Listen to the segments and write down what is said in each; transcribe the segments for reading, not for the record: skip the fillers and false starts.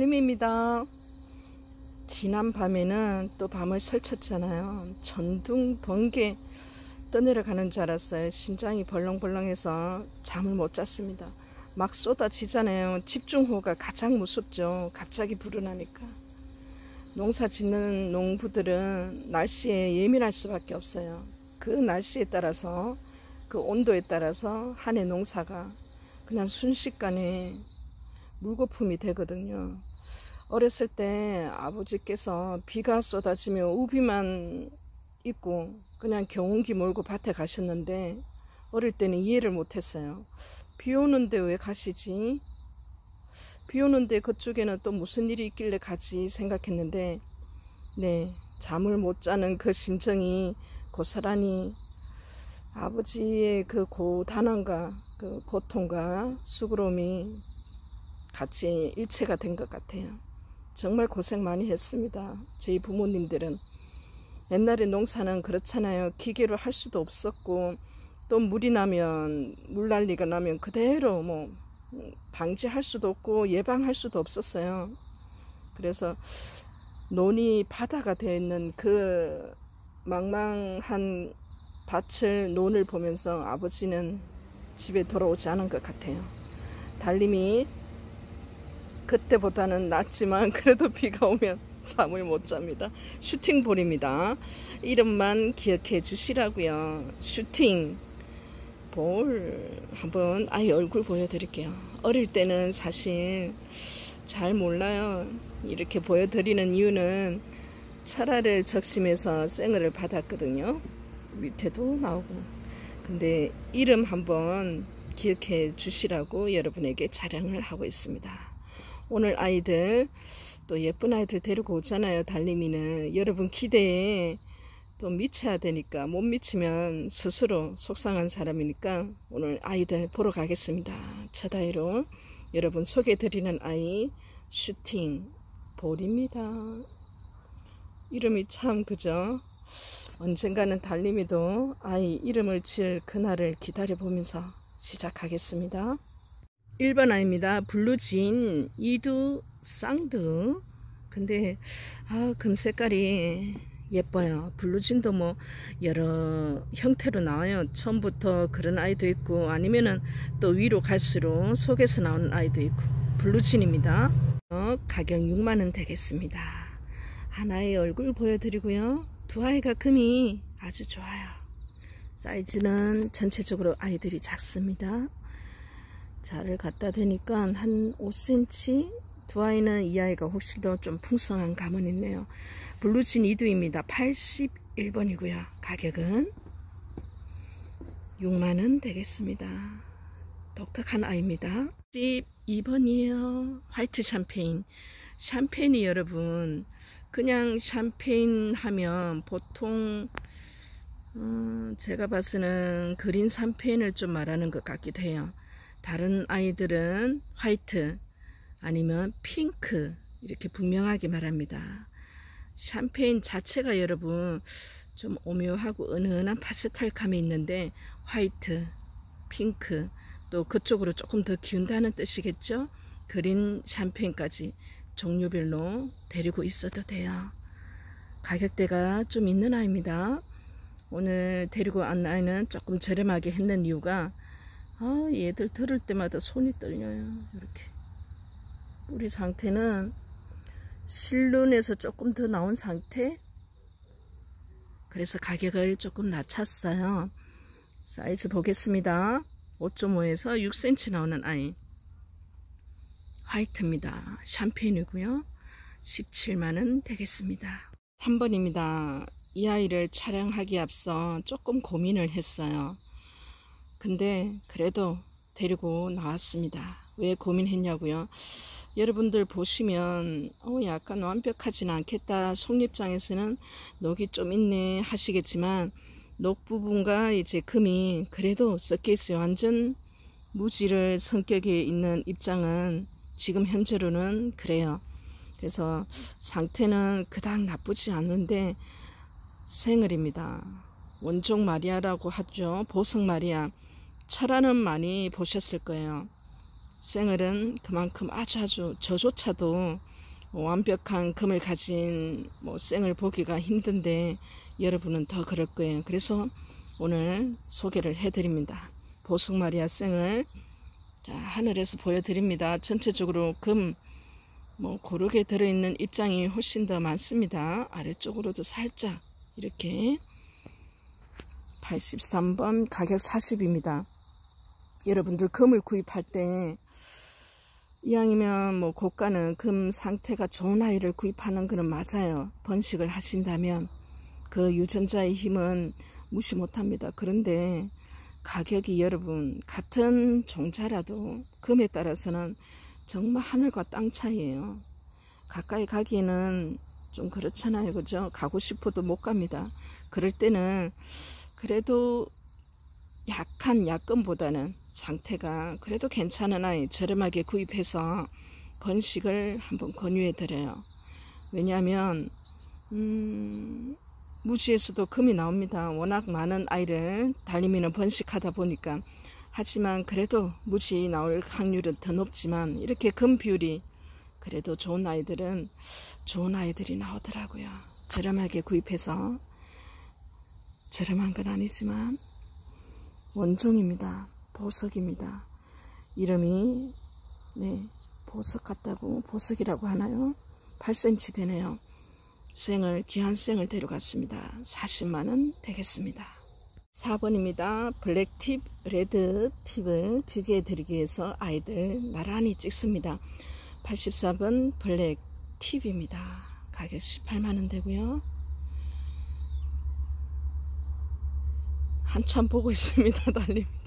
달림입니다. 지난 밤에는 또 밤을 설쳤잖아요. 전둥 번개 떠내려가는 줄 알았어요. 심장이 벌렁벌렁해서 잠을 못 잤습니다. 막 쏟아지잖아요. 집중호우가 가장 무섭죠. 갑자기 불어나니까. 농사 짓는 농부들은 날씨에 예민할 수밖에 없어요. 그 날씨에 따라서, 그 온도에 따라서 한 해 농사가 그냥 순식간에 물거품이 되거든요. 어렸을 때 아버지께서 비가 쏟아지며 우비만 입고 그냥 경운기 몰고 밭에 가셨는데, 어릴 때는 이해를 못했어요. 비 오는데 왜 가시지? 비 오는데 그쪽에는 또 무슨 일이 있길래 가지 생각했는데, 네, 잠을 못 자는 그 심정이 고스란히 아버지의 그 고단함과 그 고통과 수고로움이 같이 일체가 된 것 같아요. 정말 고생 많이 했습니다. 저희 부모님들은. 옛날에 농사는 그렇잖아요. 기계로 할 수도 없었고, 또 물이 나면, 물난리가 나면 그대로 뭐 방지할 수도 없고 예방할 수도 없었어요. 그래서 논이 바다가 되어 있는 그 망망한 밭을, 논을 보면서 아버지는 집에 돌아오지 않은 것 같아요. 달림이 그때보다는 낫지만 그래도 비가 오면 잠을 못 잡니다. 슈팅볼입니다. 이름만 기억해 주시라고요. 슈팅볼. 한번 아이 얼굴 보여드릴게요. 어릴 때는 사실 잘 몰라요. 이렇게 보여드리는 이유는 철화를 적심해서 생을 받았거든요. 밑에도 나오고. 근데 이름 한번 기억해 주시라고 여러분에게 자랑을 하고 있습니다. 오늘 아이들, 또 예쁜 아이들 데리고 오잖아요. 달림이는 여러분 기대에 또 미쳐야 되니까, 못 미치면 스스로 속상한 사람이니까 오늘 아이들 보러 가겠습니다. 첫 아이로 여러분 소개해드리는 아이 슈팅볼입니다. 이름이 참 그죠? 언젠가는 달림이도 아이 이름을 지을 그날을 기다려보면서 시작하겠습니다. 1번 아이입니다. 블루진 이두 쌍두. 근데 금 색깔이 예뻐요. 블루진도 뭐 여러 형태로 나와요. 처음부터 그런 아이도 있고, 아니면은 또 위로 갈수록 속에서 나오는 아이도 있고. 블루진입니다. 가격 6만원 되겠습니다. 하나의 얼굴 보여드리고요. 두 아이가 금이 아주 좋아요. 사이즈는 전체적으로 아이들이 작습니다. 자를 갖다 대니까 한 5cm. 두 아이는 이 아이가 훨씬 더 좀 풍성한 감은 있네요. 블루진 이두입니다. 81번이고요. 가격은 6만원 되겠습니다. 독특한 아이입니다. 12번이에요. 화이트 샴페인. 샴페인이 여러분, 그냥 샴페인 하면 보통 제가 봐서는 그린 샴페인을 좀 말하는 것 같기도 해요. 다른 아이들은 화이트 아니면 핑크 이렇게 분명하게 말합니다. 샴페인 자체가 여러분 좀 오묘하고 은은한 파스텔감이 있는데, 화이트, 핑크, 또 그쪽으로 조금 더 기운다는 뜻이겠죠. 그린 샴페인까지 종류별로 데리고 있어도 돼요. 가격대가 좀 있는 아이입니다. 오늘 데리고 온 아이는 조금 저렴하게 했는 이유가, 얘들 들을 때마다 손이 떨려요. 이렇게 뿌리 상태는 실눈에서 조금 더 나온 상태. 그래서 가격을 조금 낮췄어요. 사이즈 보겠습니다. 5.5에서 6cm 나오는 아이, 화이트입니다. 샴페인이고요. 17만원 되겠습니다. 3번입니다. 이 아이를 촬영하기에 앞서 조금 고민을 했어요. 근데 그래도 데리고 나왔습니다. 왜 고민했냐고요? 여러분들 보시면 약간 완벽하지는 않겠다, 속립장에서는 녹이 좀 있네 하시겠지만, 녹 부분과 이제 금이 그래도 섞여 있어요. 완전 무지를 성격에 있는 입장은 지금 현재로는 그래요. 그래서 상태는 그닥 나쁘지 않은데 생을입니다. 원종 마리아라고 하죠. 보석 마리아. 철화는 많이 보셨을 거예요. 생을은 그만큼 아주 저조차도 완벽한 금을 가진 쌩을 보기가 힘든데 여러분은 더 그럴 거예요. 그래서 오늘 소개를 해드립니다. 보석마리아 쌩을 자, 하늘에서 보여드립니다. 전체적으로 금 고르게 들어있는 입장이 훨씬 더 많습니다. 아래쪽으로도 살짝 이렇게 83번 가격 40입니다. 여러분들 금을 구입할 때 이왕이면 고가는 금 상태가 좋은 아이를 구입하는 거는 맞아요. 번식을 하신다면 그 유전자의 힘은 무시 못합니다. 그런데 가격이 여러분 같은 종자라도 금에 따라서는 정말 하늘과 땅 차이예요. 가까이 가기에는 좀 그렇잖아요. 그죠? 가고 싶어도 못 갑니다. 그럴 때는 그래도 약한 약금보다는 상태가 그래도 괜찮은 아이 저렴하게 구입해서 번식을 한번 권유해 드려요. 왜냐하면 무지에서도 금이 나옵니다. 워낙 많은 아이를 달리미는 번식하다 보니까. 하지만 그래도 무지 나올 확률은 더 높지만 이렇게 금 비율이 그래도 좋은 아이들은 좋은 아이들이 나오더라고요. 저렴하게 구입해서, 저렴한 건 아니지만 원종입니다. 보석입니다. 이름이 보석 같다고 보석이라고 하나요? 8cm 되네요. 쌩을, 귀한 쌩을 데려갔습니다. 40만원 되겠습니다. 4번입니다. 블랙팁, 레드팁을 비교해 드리기 위해서 아이들 나란히 찍습니다. 84번 블랙팁입니다. 가격 18만원 되고요. 한참 보고 있습니다. 달립니다.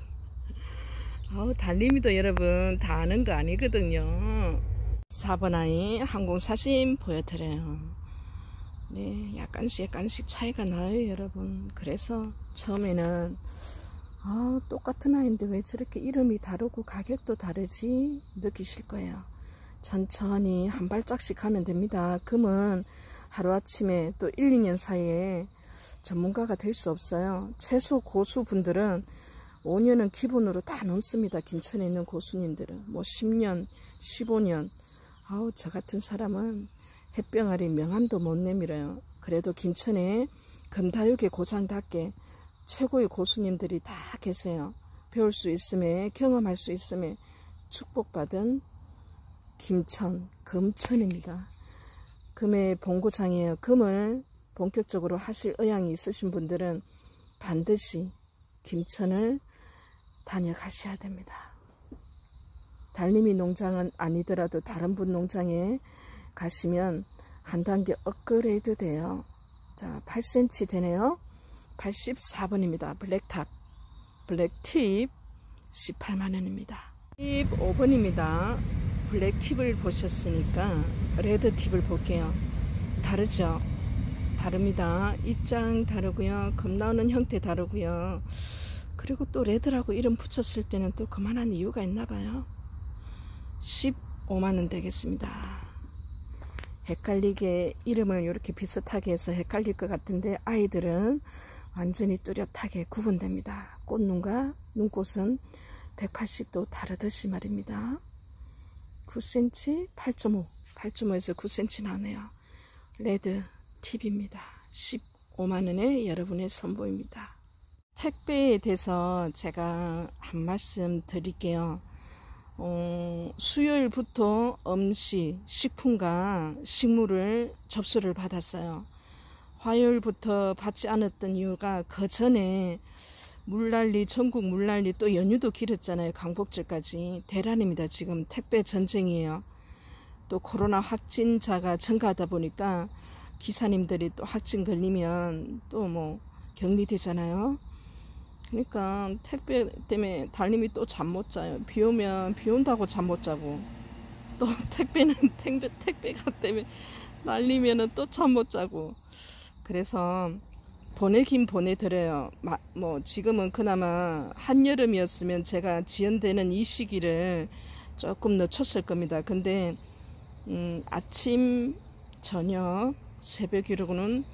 달림이도 여러분 다 아는 거 아니거든요. 4번 아이 항공사진 보여드려요. 네, 약간씩 차이가 나요 여러분. 그래서 처음에는 똑같은 아이인데 왜 저렇게 이름이 다르고 가격도 다르지 느끼실 거예요. 천천히 한 발짝씩 하면 됩니다. 금은 하루아침에 또 1, 2년 사이에 전문가가 될 수 없어요. 최소 고수분들은 5년은 기본으로 다 넘습니다. 김천에 있는 고수님들은 10년, 15년. 저 같은 사람은 햇병아리 명함도 못 내밀어요. 그래도 김천에 금다육의 고장답게 최고의 고수님들이 다 계세요. 배울 수 있음에, 경험할 수 있음에 축복받은 김천, 금천입니다. 금의 본고장이에요. 금을 본격적으로 하실 의향이 있으신 분들은 반드시 김천을 다녀가셔야 됩니다. 달림이 농장은 아니더라도 다른 분 농장에 가시면 한 단계 업그레이드 돼요. 자, 8cm 되네요. 84번입니다. 블랙탑, 블랙팁 18만원입니다. 팁 5번입니다. 블랙팁을 보셨으니까 레드팁을 볼게요. 다르죠? 다릅니다. 입장 다르고요. 금 나오는 형태 다르고요. 그리고 또 레드라고 이름 붙였을 때는 또 그만한 이유가 있나봐요. 15만원 되겠습니다. 헷갈리게 이름을 이렇게 비슷하게 해서 헷갈릴 것 같은데 아이들은 완전히 뚜렷하게 구분됩니다. 꽃눈과 눈꽃은 180도 다르듯이 말입니다. 9cm, 8.5에서 9cm 나네요. 레드 팁입니다. 15만원에 여러분의 선보입니다. 택배에 대해서 제가 한 말씀 드릴게요. 수요일부터 음식, 식품과 식물을 접수를 받았어요. 화요일부터 받지 않았던 이유가 그 전에 물난리, 전국 물난리 또 연휴도 길었잖아요. 광복절까지. 대란입니다. 지금 택배 전쟁이에요. 또 코로나 확진자가 증가하다 보니까 기사님들이 또 확진 걸리면 또 격리되잖아요. 그러니까 택배 때문에 달님이 또 잠 못 자요. 비 오면 비 온다고 잠 못 자고 또 택배가 때문에 날리면은 또 잠 못 자고. 그래서 보내긴 보내드려요. 지금은 그나마 한여름이었으면 제가 지연되는 이 시기를 조금 늦췄을 겁니다. 근데 아침, 저녁, 새벽이로는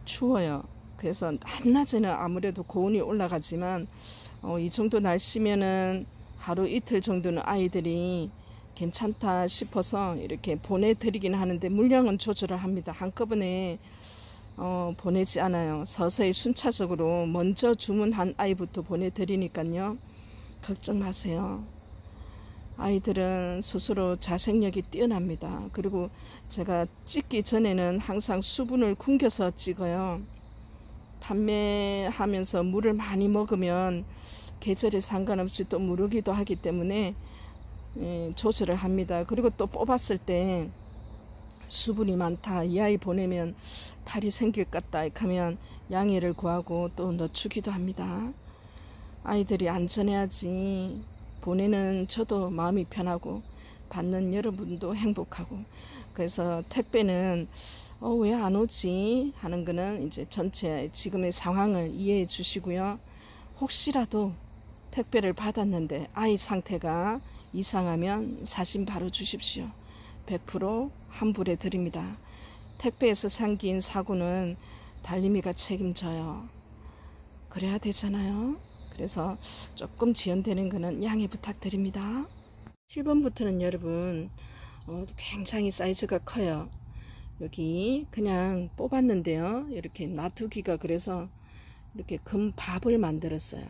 추워요. 그래서 한낮에는 아무래도 고온이 올라가지만 이 정도 날씨면은 하루 이틀 정도는 아이들이 괜찮다 싶어서 이렇게 보내드리긴 하는데 물량은 조절을 합니다. 한꺼번에 보내지 않아요. 서서히 순차적으로 먼저 주문한 아이부터 보내드리니까요. 걱정 마세요. 아이들은 스스로 자생력이 뛰어납니다. 그리고 제가 찍기 전에는 항상 수분을 굶겨서 찍어요. 판매하면서 물을 많이 먹으면 계절에 상관없이 또 무르기도 하기 때문에 조절을 합니다. 그리고 또 뽑았을 때 수분이 많다, 이 아이 보내면 탈이 생길 것 같다 하면 양해를 구하고 또 늦추기도 합니다. 아이들이 안전해야지 보내는 저도 마음이 편하고 받는 여러분도 행복하고. 그래서 택배는 왜 안 오지 하는 거는 이제 전체 지금의 상황을 이해해 주시고요. 혹시라도 택배를 받았는데 아이 상태가 이상하면 사진 바로 주십시오. 100% 환불해 드립니다. 택배에서 생긴 사고는 달림이가 책임져요. 그래야 되잖아요. 그래서 조금 지연되는 거는 양해 부탁드립니다. 7번부터는 여러분 굉장히 사이즈가 커요. 여기 그냥 뽑았는데요. 이렇게 놔두기가 그래서 이렇게 금밥을 만들었어요.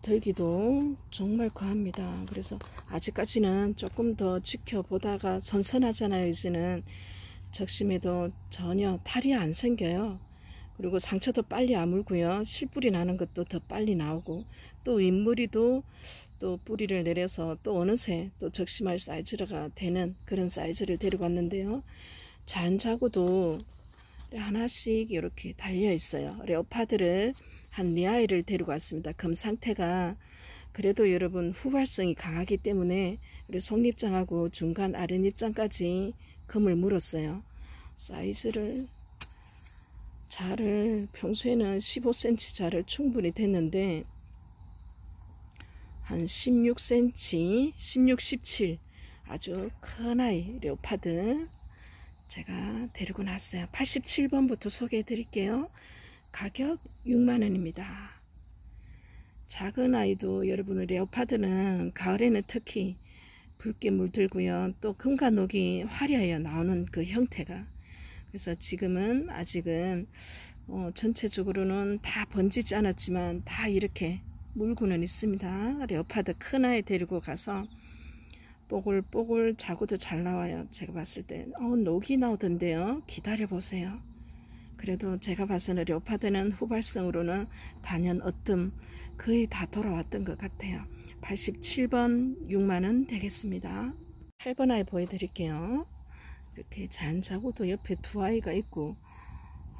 들기도 정말 과합니다. 그래서 아직까지는 조금 더 지켜보다가 선선하잖아요. 이제는 적심해도 전혀 탈이 안 생겨요. 그리고 상처도 빨리 아물고요. 실뿌리 나는 것도 더 빨리 나오고 또 윗무리도 또 뿌리를 내려서 또 어느새 또 적심할 사이즈가 되는 그런 사이즈를 데리고 왔는데요. 잔자구도 하나씩 이렇게 달려 있어요. 레오파드를 한 4아이를 데리고 왔습니다. 금 상태가 그래도 여러분 후발성이 강하기 때문에 우리 속립장하고 중간 아랫입장까지 금을 물었어요. 사이즈를 자를 평소에는 15cm 자를 충분히 됐는데 한 16cm, 16, 17 아주 큰 아이 레오파드 제가 데리고 났어요. 87번부터 소개해 드릴게요. 가격 6만원입니다. 작은 아이도 여러분의 레오파드는 가을에는 특히 붉게 물들고요. 또 금과 녹이 화려해요. 나오는 그 형태가. 그래서 지금은 아직은 전체적으로는 다 번지지 않았지만 다 이렇게 물고는 있습니다. 레오파드 큰 아이 데리고 가서 뽀글뽀글 자구도 잘 나와요. 제가 봤을 때 녹이 나오던데요. 기다려 보세요. 그래도 제가 봐서는 레오파드는 후발성으로는 단연 어뜸 거의 다 돌아왔던 것 같아요. 87번 6만원 되겠습니다. 8번 아이 보여드릴게요. 이렇게 잔자구도 옆에 2아이가 있고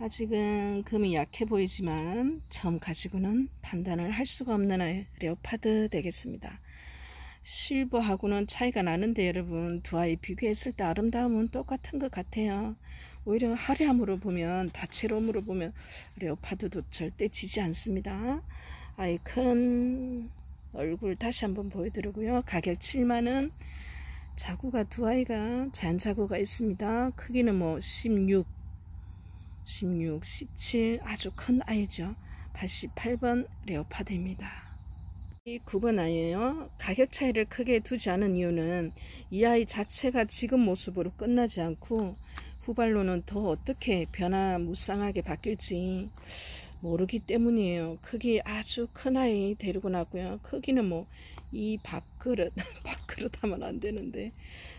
아직은 금이 약해 보이지만 처음 가지고는 판단을 할 수가 없는 아이 레오파드 되겠습니다. 실버하고는 차이가 나는데 여러분 2아이 비교했을 때 아름다움은 똑같은 것 같아요. 오히려 화려함으로 보면 다채로움으로 보면 레오파드도 절대 지지 않습니다. 아이 큰 얼굴 다시 한번 보여드리고요. 가격 7만원. 자구가 2아이가 잔자구가 있습니다. 크기는 뭐 16, 17 아주 큰 아이죠. 88번 레오파드입니다. 이 9번 아이예요. 가격 차이를 크게 두지 않은 이유는 이 아이 자체가 지금 모습으로 끝나지 않고 후발로는 더 어떻게 변화무쌍하게 바뀔지 모르기 때문이에요. 크기 아주 큰 아이 데리고 났고요. 크기는 뭐 이 밥그릇 밥그릇 하면 안 되는데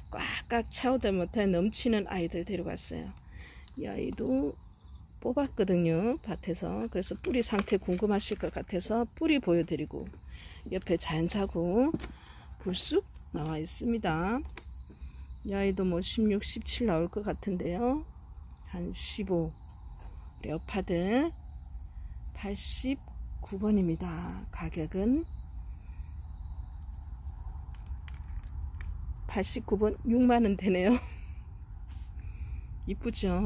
꽉꽉 차오다 못해 넘치는 아이들 데리고 왔어요. 이 아이도 뽑았거든요. 밭에서. 그래서 뿌리 상태 궁금하실 것 같아서 뿌리 보여드리고 옆에 잔자구 불쑥 나와 있습니다. 이 아이도 뭐 16, 17 나올 것 같은데요. 한 15 레오파드 89번입니다. 가격은 89번 6만원 되네요. 이쁘죠?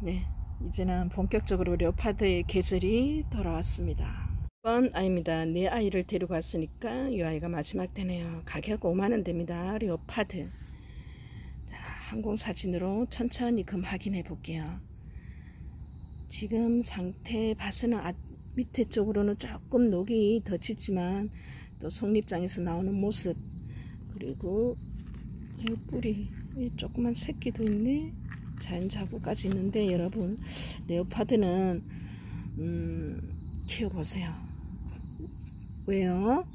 네, 이제는 본격적으로 레오파드의 계절이 돌아왔습니다. 1번 아이입니다. 4아이를 데리고 왔으니까 이 아이가 마지막 되네요. 가격 5만원 됩니다. 레오파드. 자, 항공사진으로 천천히 금 확인해 볼게요. 지금 상태 봐서는 밑에 쪽으로는 조금 녹이 더 짙지만 또 속립장에서 나오는 모습 그리고 이 뿌리, 이 조그만 새끼도 있네. 자연자구까지 있는데 여러분, 레오파드는 키워보세요. 왜요?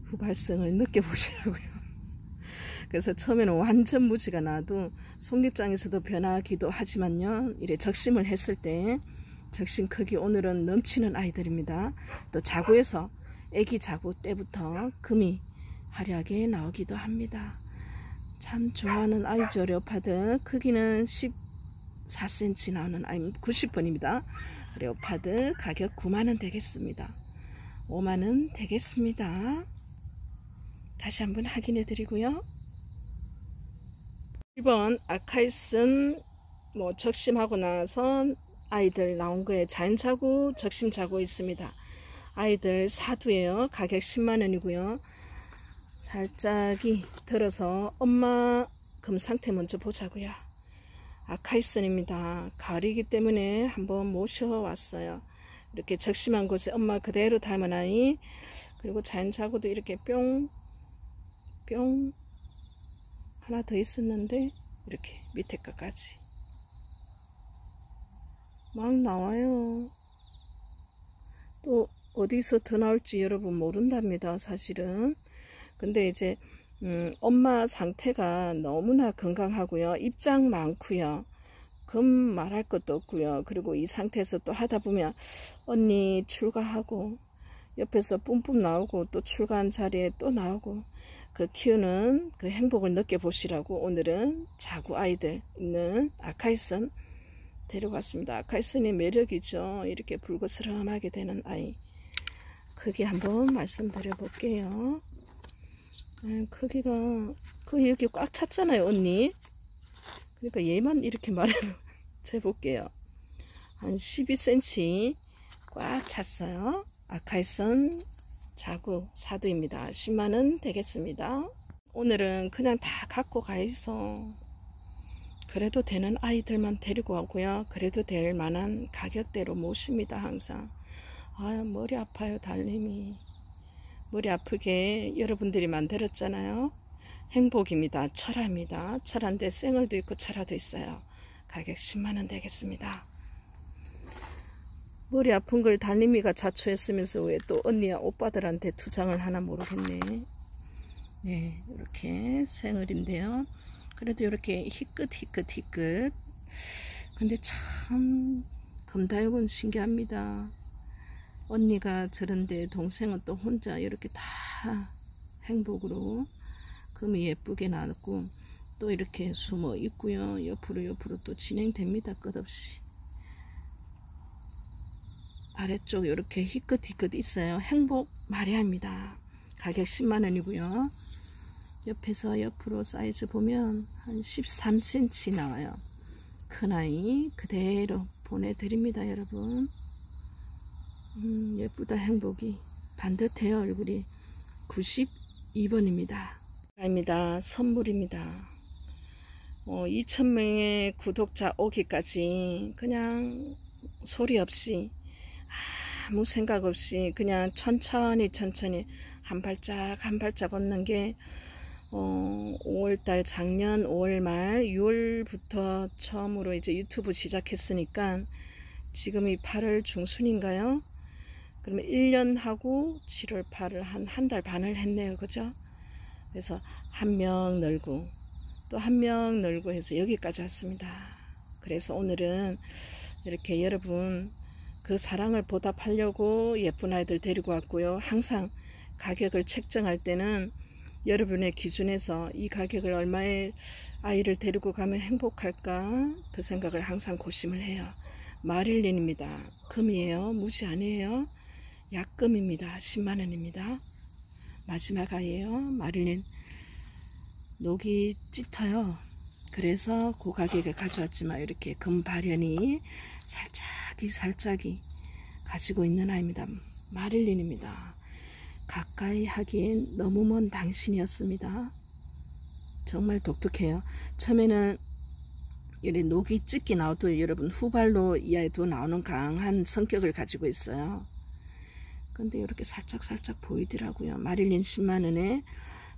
후발성을 느껴보시라고요. 그래서 처음에는 완전 무지가 나도 속립장에서도 변하기도 하지만요, 이래 적심을 했을 때 적심 크기 오늘은 넘치는 아이들입니다. 또 자구에서 애기 자구 때부터 금이 화려하게 나오기도 합니다. 참 좋아하는 아이죠. 레오파드 크기는 14cm 나오는 아이 90번입니다. 레오파드 가격 9만원 되겠습니다. 5만원 되겠습니다. 다시 한번 확인해 드리고요. 1번 아카이슨 적심하고 나서 아이들 나온 거에 자연자구 적심 자구 있습니다. 아이들 사두예요. 가격 10만원이고요. 살짝이 들어서 엄마 금 상태 먼저 보자고요. 아카이슨입니다. 가을이기 때문에 한번 모셔왔어요. 이렇게 적심한 곳에 엄마 그대로 닮은 아이, 그리고 자연자구도 이렇게 뿅 하나 더 있었는데 이렇게 밑에 끝까지 막 나와요. 또 어디서 더 나올지 여러분 모른답니다, 사실은. 근데 이제 엄마 상태가 너무나 건강하고요. 입장 많고요. 금 말할 것도 없고요. 그리고 이 상태에서 또 하다 보면 언니 출가하고 옆에서 뿜뿜 나오고 또 출가한 자리에 또 나오고, 그 키우는 그 행복을 느껴보시라고 오늘은 자구 아이들 있는 아카이슨 데려갔습니다. 아카이슨의 매력이죠. 이렇게 붉으스름하게 되는 아이. 크기 한번 말씀드려 볼게요. 크기가 거의 여기 꽉 찼잖아요, 언니. 그러니까 얘만 이렇게 말해 재볼게요. 한 12cm 꽉 찼어요. 아카이슨 자구 사두입니다. 10만원 되겠습니다. 오늘은 그냥 다 갖고 가 있어. 그래도 되는 아이들만 데리고 오고요. 그래도 될 만한 가격대로 모십니다. 항상. 머리 아파요. 달님이 머리 아프게 여러분들이 만들었잖아요. 행복입니다. 철화입니다. 철화인데 생얼도 있고 철화도 있어요. 가격 10만원 되겠습니다. 머리 아픈 걸 달님이가 자초했으면서 왜 또 언니야 오빠들한테 투장을 하나 모르겠네. 네, 이렇게 생얼인데요. 그래도 이렇게 희끗. 근데 참 금다육은 신기합니다. 언니가 저런데 동생은 또 혼자 이렇게 다 행복으로 금이 예쁘게 나왔고, 또 이렇게 숨어 있고요. 옆으로 또 진행됩니다. 끝없이. 아래쪽 이렇게 희끗 있어요. 행복 마리아입니다. 가격 10만원이고요. 옆에서 옆으로 사이즈 보면 한 13cm 나와요. 큰아이 그대로 보내드립니다. 여러분. 예쁘다. 행복이 반듯해요. 얼굴이. 92번입니다 입니다. 선물입니다. 2000명의 구독자 오기까지 그냥 소리 없이 아무 생각 없이 그냥 천천히 한 발짝 걷는 게 5월달 작년 5월 말 6월부터 처음으로 이제 유튜브 시작했으니까 지금이 8월 중순인가요? 그러면 1년 하고 7월 8월 한 달 반을 했네요. 그죠? 그래서 한 명 늘고 또 한 명 늘고 해서 여기까지 왔습니다. 그래서 오늘은 이렇게 여러분 그 사랑을 보답하려고 예쁜 아이들 데리고 왔고요. 항상 가격을 책정할 때는 여러분의 기준에서 이 가격을 얼마에 아이를 데리고 가면 행복할까, 그 생각을 항상 고심을 해요. 마릴린입니다. 금이에요. 무지 아니에요. 약금입니다. 10만원입니다. 마지막 아이에요. 마릴린. 녹이 짙어요. 그래서 그 가격에 가져왔지만 이렇게 금 발현이 살짝이 가지고 있는 아이입니다. 마릴린입니다. 가까이 하기엔 너무 먼 당신이었습니다. 정말 독특해요. 처음에는 이렇게 녹이 짙게 나와도 여러분 후발로 이 아이도 나오는 강한 성격을 가지고 있어요. 근데 이렇게 살짝 보이더라고요. 마릴린 10만원에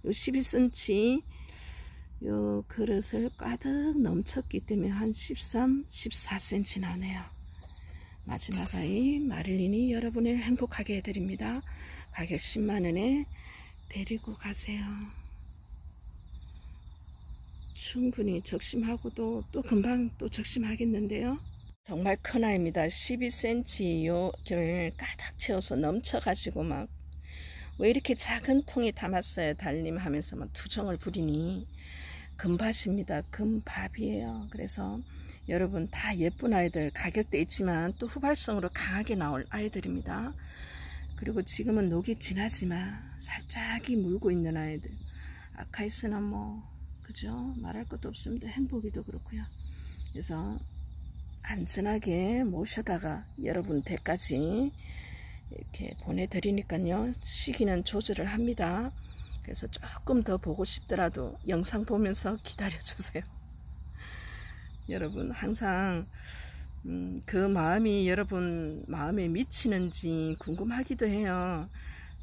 요 12cm 요 그릇을 가득 넘쳤기 때문에 한 13, 14cm 나네요. 마지막 아이 마릴린이 여러분을 행복하게 해드립니다. 가격 10만원에 데리고 가세요. 충분히 적심하고도 또 금방 또 적심하겠는데요. 정말 큰 아이입니다. 12cm 요를 가득 채워서 넘쳐가지고 막 왜 이렇게 작은 통에 담았어요 달님 하면서 막 투정을 부리니 금밭입니다. 금밥이에요. 그래서 여러분 다 예쁜 아이들, 가격대 있지만 또 후발성으로 강하게 나올 아이들입니다. 그리고 지금은 녹이 진하지만 살짝이 물고 있는 아이들, 아카이스는 뭐 그죠, 말할 것도 없습니다. 행복이도 그렇고요. 그래서 안전하게 모셔다가 여러분 댁까지 이렇게 보내드리니까요, 시기는 조절을 합니다. 그래서 조금 더 보고 싶더라도 영상 보면서 기다려주세요. 여러분 항상 그 마음이 여러분 마음에 미치는지 궁금하기도 해요.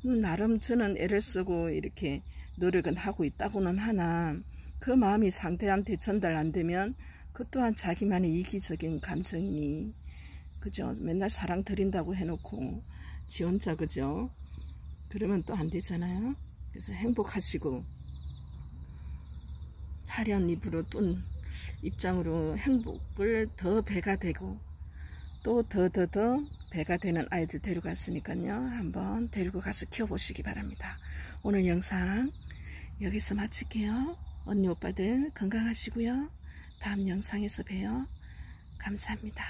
나름 저는 애를 쓰고 이렇게 노력은 하고 있다고는 하나 그 마음이 상대한테 전달 안 되면 그 또한 자기만의 이기적인 감정이니 그죠. 맨날 사랑 드린다고 해놓고 지 혼자 그죠. 그러면 또 안 되잖아요. 그래서 행복하시고 화려한 입으로 뜬 입장으로 행복을 더 배가 되고 또 더 배가 되는 아이들 데려갔으니까요. 한번 데리고 가서 키워보시기 바랍니다. 오늘 영상 여기서 마칠게요. 언니 오빠들 건강하시고요. 다음 영상에서 봬요. 감사합니다.